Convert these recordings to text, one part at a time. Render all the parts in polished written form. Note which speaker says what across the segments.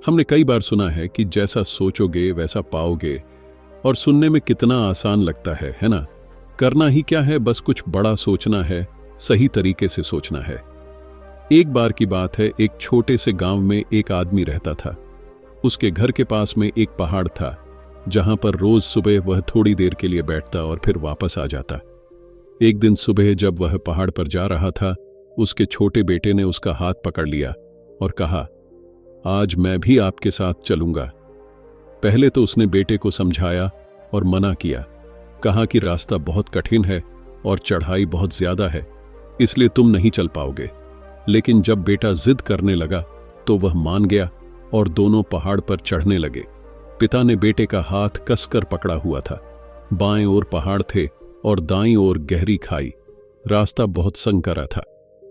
Speaker 1: हमने कई बार सुना है कि जैसा सोचोगे वैसा पाओगे, और सुनने में कितना आसान लगता है ना? करना ही क्या है, बस कुछ बड़ा सोचना है, सही तरीके से सोचना है। एक बार की बात है, एक छोटे से गांव में एक आदमी रहता था। उसके घर के पास में एक पहाड़ था, जहां पर रोज सुबह वह थोड़ी देर के लिए बैठता और फिर वापस आ जाता। एक दिन सुबह जब वह पहाड़ पर जा रहा था, उसके छोटे बेटे ने उसका हाथ पकड़ लिया और कहा, आज मैं भी आपके साथ चलूंगा। पहले तो उसने बेटे को समझाया और मना किया, कहा कि रास्ता बहुत कठिन है और चढ़ाई बहुत ज्यादा है, इसलिए तुम नहीं चल पाओगे। लेकिन जब बेटा जिद करने लगा तो वह मान गया और दोनों पहाड़ पर चढ़ने लगे। पिता ने बेटे का हाथ कसकर पकड़ा हुआ था। बाएं ओर पहाड़ थे और दाईं ओर गहरी खाई। रास्ता बहुत संकरा था।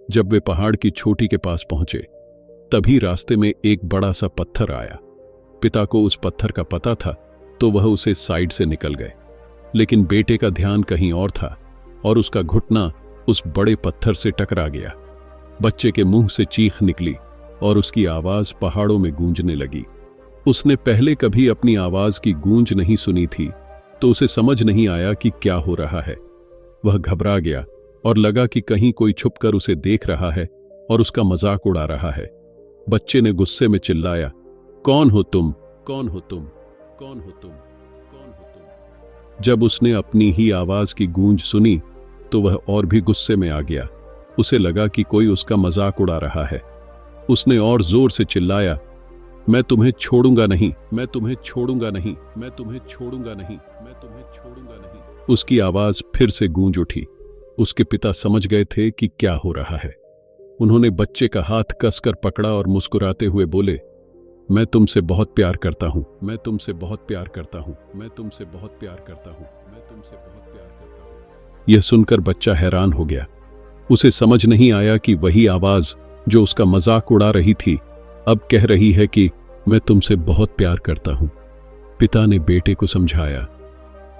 Speaker 1: जब वे पहाड़ की चोटी के पास पहुंचे, तभी रास्ते में एक बड़ा सा पत्थर आया। पिता को उस पत्थर का पता था तो वह उसे साइड से निकल गए, लेकिन बेटे का ध्यान कहीं और था और उसका घुटना उस बड़े पत्थर से टकरा गया। बच्चे के मुंह से चीख निकली और उसकी आवाज पहाड़ों में गूंजने लगी। उसने पहले कभी अपनी आवाज की गूंज नहीं सुनी थी, तो उसे समझ नहीं आया कि क्या हो रहा है। वह घबरा गया और लगा कि कहीं कोई छुपकर उसे देख रहा है और उसका मजाक उड़ा रहा है। बच्चे ने गुस्से में चिल्लाया, कौन हो तुम? कौन हो तुम? कौन हो तुम? कौन हो तुम? जब उसने अपनी ही आवाज की गूंज सुनी तो वह और भी गुस्से में आ गया। उसे लगा कि कोई उसका मजाक उड़ा रहा है। उसने और जोर से चिल्लाया, मैं तुम्हें छोड़ूंगा नहीं, मैं तुम्हें छोड़ूंगा नहीं, मैं तुम्हें छोड़ूंगा नहीं, मैं तुम्हें छोड़ूंगा नहीं। उसकी आवाज फिर से गूंज उठी। उसके पिता समझ गए थे कि क्या हो रहा है। उन्होंने बच्चे का हाथ कसकर पकड़ा और मुस्कुराते हुए बोले, मैं तुमसे बहुत प्यार करता हूं, मैं तुमसे बहुत प्यार करता हूं, मैं तुमसे बहुत प्यार करता हूं, मैं तुमसे बहुत प्यार करता हूं। यह सुनकर बच्चा हैरान हो गया। उसे समझ नहीं आया कि वही आवाज जो उसका मजाक उड़ा रही थी अब कह रही है कि मैं तुमसे बहुत प्यार करता हूं। पिता ने बेटे को समझाया,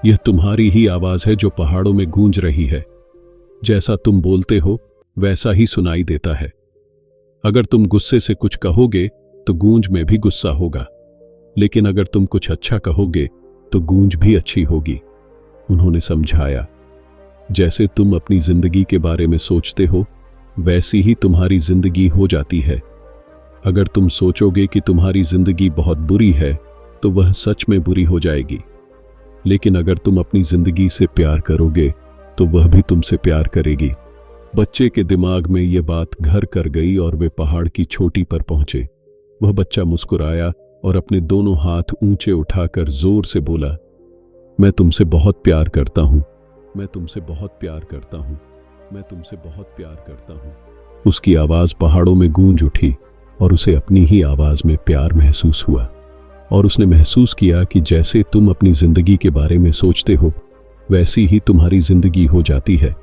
Speaker 1: यह तुम्हारी ही आवाज है जो पहाड़ों में गूंज रही है। जैसा तुम बोलते हो वैसा ही सुनाई देता है। अगर तुम गुस्से से कुछ कहोगे तो गूंज में भी गुस्सा होगा, लेकिन अगर तुम कुछ अच्छा कहोगे तो गूंज भी अच्छी होगी। उन्होंने समझाया, जैसे तुम अपनी जिंदगी के बारे में सोचते हो वैसी ही तुम्हारी जिंदगी हो जाती है। अगर तुम सोचोगे कि तुम्हारी जिंदगी बहुत बुरी है तो वह सच में बुरी हो जाएगी, लेकिन अगर तुम अपनी जिंदगी से प्यार करोगे तो वह भी तुमसे प्यार करेगी। बच्चे के दिमाग में यह बात घर कर गई और वे पहाड़ की चोटी पर पहुंचे। वह बच्चा मुस्कुराया और अपने दोनों हाथ ऊंचे उठाकर जोर से बोला, मैं तुमसे बहुत प्यार करता हूं, मैं तुमसे बहुत प्यार करता हूं, मैं तुमसे बहुत प्यार करता हूं। उसकी आवाज पहाड़ों में गूंज उठी और उसे अपनी ही आवाज में प्यार महसूस हुआ, और उसने महसूस किया कि जैसे तुम अपनी जिंदगी के बारे में सोचते हो वैसी ही तुम्हारी जिंदगी हो जाती है।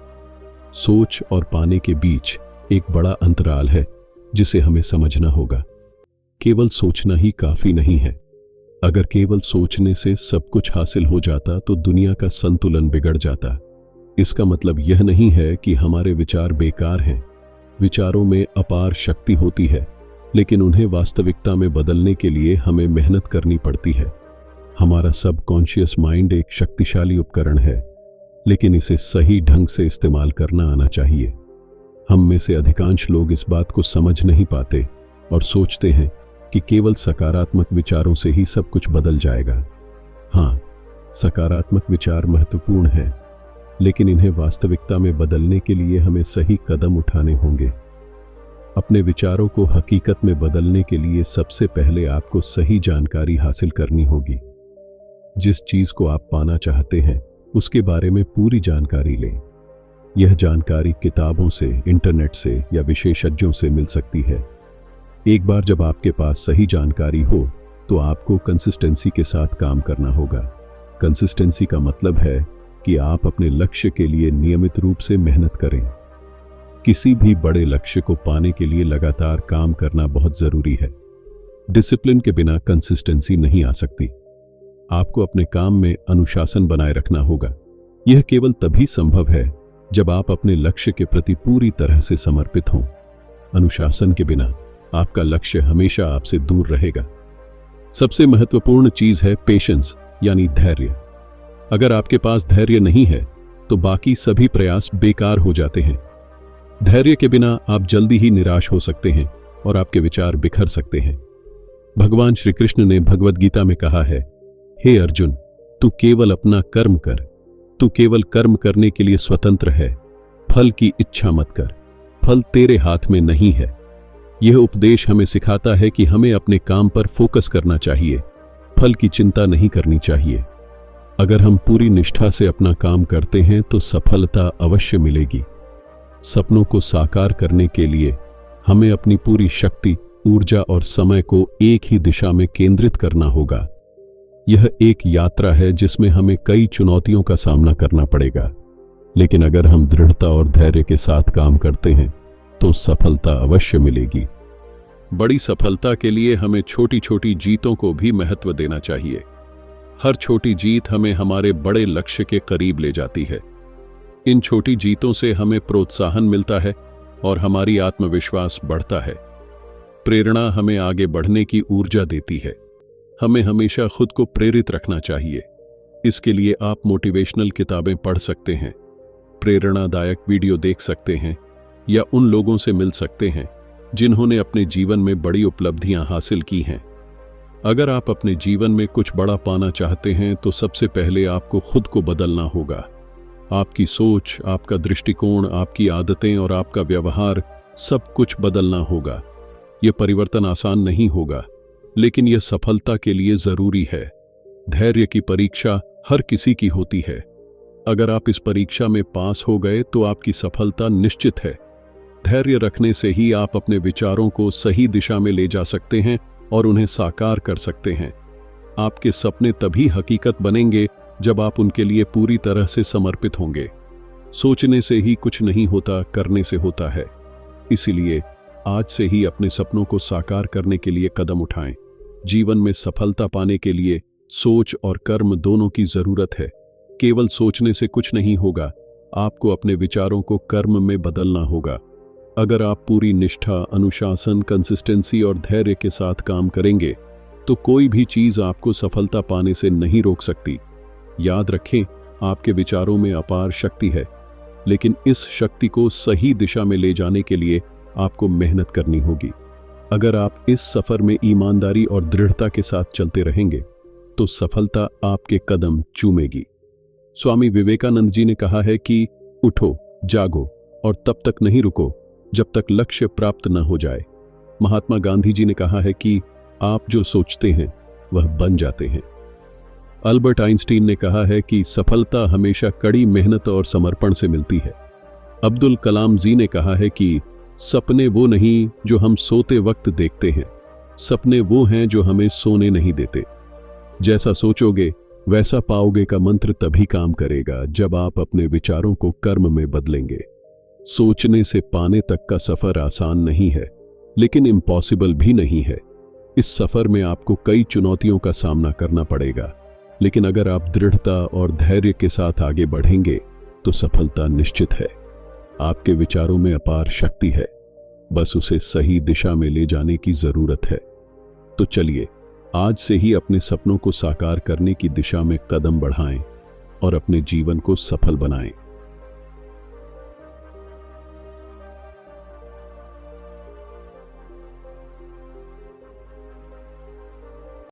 Speaker 1: सोच और पाने के बीच एक बड़ा अंतराल है जिसे हमें समझना होगा। केवल सोचना ही काफी नहीं है। अगर केवल सोचने से सब कुछ हासिल हो जाता तो दुनिया का संतुलन बिगड़ जाता। इसका मतलब यह नहीं है कि हमारे विचार बेकार हैं। विचारों में अपार शक्ति होती है, लेकिन उन्हें वास्तविकता में बदलने के लिए हमें मेहनत करनी पड़ती है। हमारा सबकॉन्शियस माइंड एक शक्तिशाली उपकरण है, लेकिन इसे सही ढंग से इस्तेमाल करना आना चाहिए। हम में से अधिकांश लोग इस बात को समझ नहीं पाते और सोचते हैं कि केवल सकारात्मक विचारों से ही सब कुछ बदल जाएगा। हाँ, सकारात्मक विचार महत्वपूर्ण हैं, लेकिन इन्हें वास्तविकता में बदलने के लिए हमें सही कदम उठाने होंगे। अपने विचारों को हकीकत में बदलने के लिए सबसे पहले आपको सही जानकारी हासिल करनी होगी। जिस चीज को आप पाना चाहते हैं उसके बारे में पूरी जानकारी लें। यह जानकारी किताबों से, इंटरनेट से या विशेषज्ञों से मिल सकती है। एक बार जब आपके पास सही जानकारी हो तो आपको कंसिस्टेंसी के साथ काम करना होगा। कंसिस्टेंसी का मतलब है कि आप अपने लक्ष्य के लिए नियमित रूप से मेहनत करें। किसी भी बड़े लक्ष्य को पाने के लिए लगातार काम करना बहुत जरूरी है। डिसिप्लिन के बिना कंसिस्टेंसी नहीं आ सकती। आपको अपने काम में अनुशासन बनाए रखना होगा। यह केवल तभी संभव है जब आप अपने लक्ष्य के प्रति पूरी तरह से समर्पित हों। अनुशासन के बिना आपका लक्ष्य हमेशा आपसे दूर रहेगा। सबसे महत्वपूर्ण चीज है पेशेंस, यानी धैर्य। अगर आपके पास धैर्य नहीं है तो बाकी सभी प्रयास बेकार हो जाते हैं। धैर्य के बिना आप जल्दी ही निराश हो सकते हैं और आपके विचार बिखर सकते हैं। भगवान श्री कृष्ण ने भगवद गीता में कहा है, हे अर्जुन, तू केवल अपना कर्म कर, तू केवल कर्म करने के लिए स्वतंत्र है, फल की इच्छा मत कर, फल तेरे हाथ में नहीं है। यह उपदेश हमें सिखाता है कि हमें अपने काम पर फोकस करना चाहिए, फल की चिंता नहीं करनी चाहिए। अगर हम पूरी निष्ठा से अपना काम करते हैं तो सफलता अवश्य मिलेगी। सपनों को साकार करने के लिए हमें अपनी पूरी शक्ति, ऊर्जा और समय को एक ही दिशा में केंद्रित करना होगा। यह एक यात्रा है जिसमें हमें कई चुनौतियों का सामना करना पड़ेगा, लेकिन अगर हम दृढ़ता और धैर्य के साथ काम करते हैं तो सफलता अवश्य मिलेगी। बड़ी सफलता के लिए हमें छोटी छोटी जीतों को भी महत्व देना चाहिए। हर छोटी जीत हमें हमारे बड़े लक्ष्य के करीब ले जाती है। इन छोटी जीतों से हमें प्रोत्साहन मिलता है और हमारी आत्मविश्वास बढ़ता है। प्रेरणा हमें आगे बढ़ने की ऊर्जा देती है। हमें हमेशा खुद को प्रेरित रखना चाहिए। इसके लिए आप मोटिवेशनल किताबें पढ़ सकते हैं, प्रेरणादायक वीडियो देख सकते हैं या उन लोगों से मिल सकते हैं जिन्होंने अपने जीवन में बड़ी उपलब्धियां हासिल की हैं। अगर आप अपने जीवन में कुछ बड़ा पाना चाहते हैं तो सबसे पहले आपको खुद को बदलना होगा। आपकी सोच, आपका दृष्टिकोण, आपकी आदतें और आपका व्यवहार, सब कुछ बदलना होगा। यह परिवर्तन आसान नहीं होगा, लेकिन यह सफलता के लिए जरूरी है। धैर्य की परीक्षा हर किसी की होती है। अगर आप इस परीक्षा में पास हो गए तो आपकी सफलता निश्चित है। धैर्य रखने से ही आप अपने विचारों को सही दिशा में ले जा सकते हैं और उन्हें साकार कर सकते हैं। आपके सपने तभी हकीकत बनेंगे जब आप उनके लिए पूरी तरह से समर्पित होंगे। सोचने से ही कुछ नहीं होता, करने से होता है। इसीलिए आज से ही अपने सपनों को साकार करने के लिए कदम उठाएं। जीवन में सफलता पाने के लिए सोच और कर्म दोनों की जरूरत है। केवल सोचने से कुछ नहीं होगा, आपको अपने विचारों को कर्म में बदलना होगा। अगर आप पूरी निष्ठा, अनुशासन, कंसिस्टेंसी और धैर्य के साथ काम करेंगे तो कोई भी चीज आपको सफलता पाने से नहीं रोक सकती। याद रखें, आपके विचारों में अपार शक्ति है, लेकिन इस शक्ति को सही दिशा में ले जाने के लिए आपको मेहनत करनी होगी। अगर आप इस सफर में ईमानदारी और दृढ़ता के साथ चलते रहेंगे तो सफलता आपके कदम चूमेगी। स्वामी विवेकानंद जी ने कहा है कि उठो, जागो और तब तक नहीं रुको जब तक लक्ष्य प्राप्त न हो जाए। महात्मा गांधी जी ने कहा है कि आप जो सोचते हैं वह बन जाते हैं। अल्बर्ट आइंस्टीन ने कहा है कि सफलता हमेशा कड़ी मेहनत और समर्पण से मिलती है। अब्दुल कलाम जी ने कहा है कि सपने वो नहीं जो हम सोते वक्त देखते हैं, सपने वो हैं जो हमें सोने नहीं देते। जैसा सोचोगे वैसा पाओगे का मंत्र तभी काम करेगा जब आप अपने विचारों को कर्म में बदलेंगे। सोचने से पाने तक का सफर आसान नहीं है, लेकिन इम्पॉसिबल भी नहीं है। इस सफर में आपको कई चुनौतियों का सामना करना पड़ेगा, लेकिन अगर आप दृढ़ता और धैर्य के साथ आगे बढ़ेंगे तो सफलता निश्चित है। आपके विचारों में अपार शक्ति है, बस उसे सही दिशा में ले जाने की जरूरत है। तो चलिए आज से ही अपने सपनों को साकार करने की दिशा में कदम बढ़ाएं और अपने जीवन को सफल बनाएं।